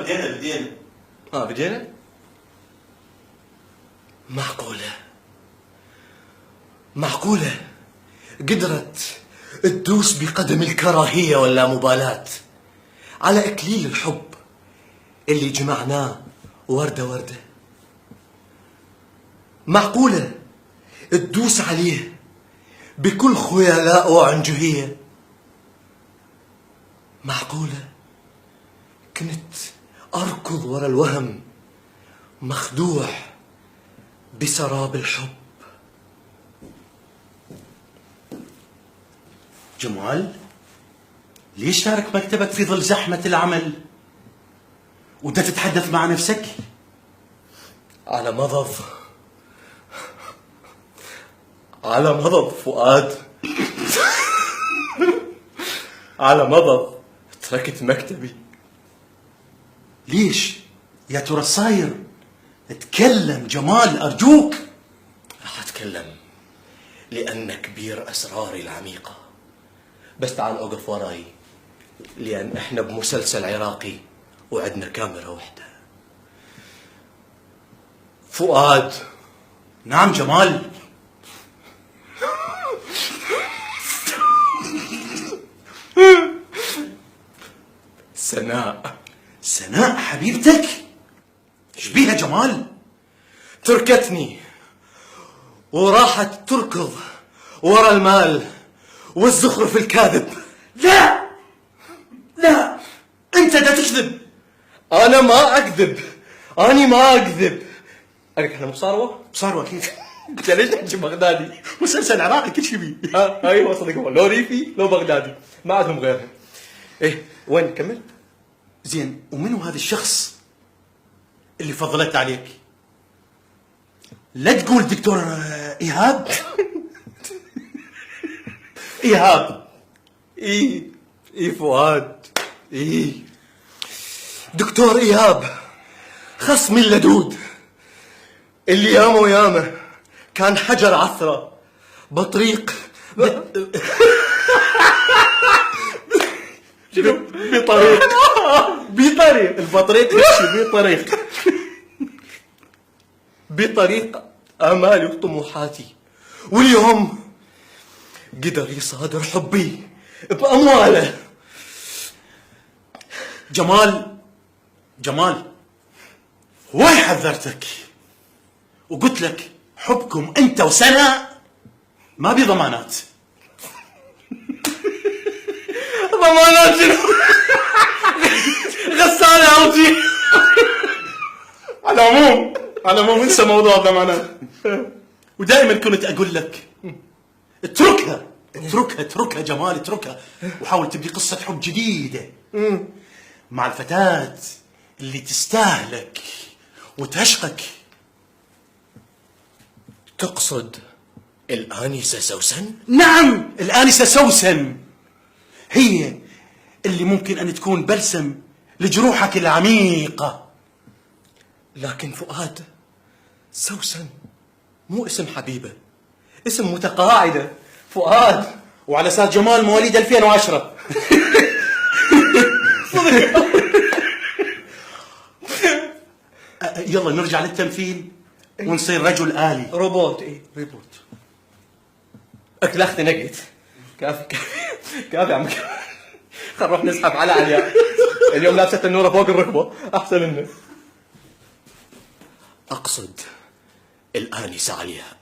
بدينا. بدينا؟ معقولة قدرت تدوس بقدم الكراهية واللامبالاة على إكليل الحب اللي جمعناه وردة. معقولة تدوس عليه بكل خيلاء وعنجهية. معقولة كنت أركض ورا الوهم مخدوع بسراب الحب. جمال، ليش تارك مكتبك في ظل زحمة العمل وده تتحدث مع نفسك؟ على مضض فؤاد. على مضض تركت مكتبي. ليش يا ترى صاير؟ اتكلم جمال أرجوك. راح أتكلم لأن كبير أسراري العميقة، بس تعال أوقف وراي لأن إحنا بمسلسل عراقي وعندنا كاميرا واحدة. فؤاد. نعم جمال. سناء حبيبتك؟ ايش بيها جمال؟ تركتني وراحت تركض ورا المال والزخرف الكاذب. لا انت دا تكذب. انا ما اكذب. أنا احنا بصاروة كيف؟ انت ليش تحكي بغدادي؟ مسلسل عراقي كل شيء بيه. ايوه صدق، هو لو ريفي لو بغدادي ما عندهم غيرها. ايه وين نكمل؟ زين، ومنو هذا الشخص اللي فضلت عليك؟ لا تقول دكتور إيهاب. إيهاب. إيه فؤاد. دكتور إيهاب خصمي اللدود اللي ياما كان حجر عثرة بطريق بطريق آمالي وطموحاتي، واليوم قدر يصادر حبي بأمواله. جمال واي حذرتك وقلت لك حبكم انت وسناء ما بي ضمانات. ضمانات شنو؟ غسالة اوجي. على العموم انسى موضوع الضمانات. ودائما كنت اقول لك اتركها جمال، اتركها وحاول تبدي قصة حب جديدة مع الفتاة اللي تستاهلك وتعشقك. تقصد الآنسة سوسن؟ نعم، الآنسة سوسن هي اللي ممكن أن تكون بلسم لجروحك العميقة. لكن فؤاد، سوسن مو اسم حبيبة، اسم متقاعدة. فؤاد وعلى أساس جمال مواليد 2010. يلا نرجع للتمثيل ونصير رجل آلي. روبوت. ريبوت. أكلختي نقيت. كافي يا عم. خل نروح نزحف على علياء. اليوم لابسة النورة فوق الركبة أحسن لنا. أقصد الآنسة علياء.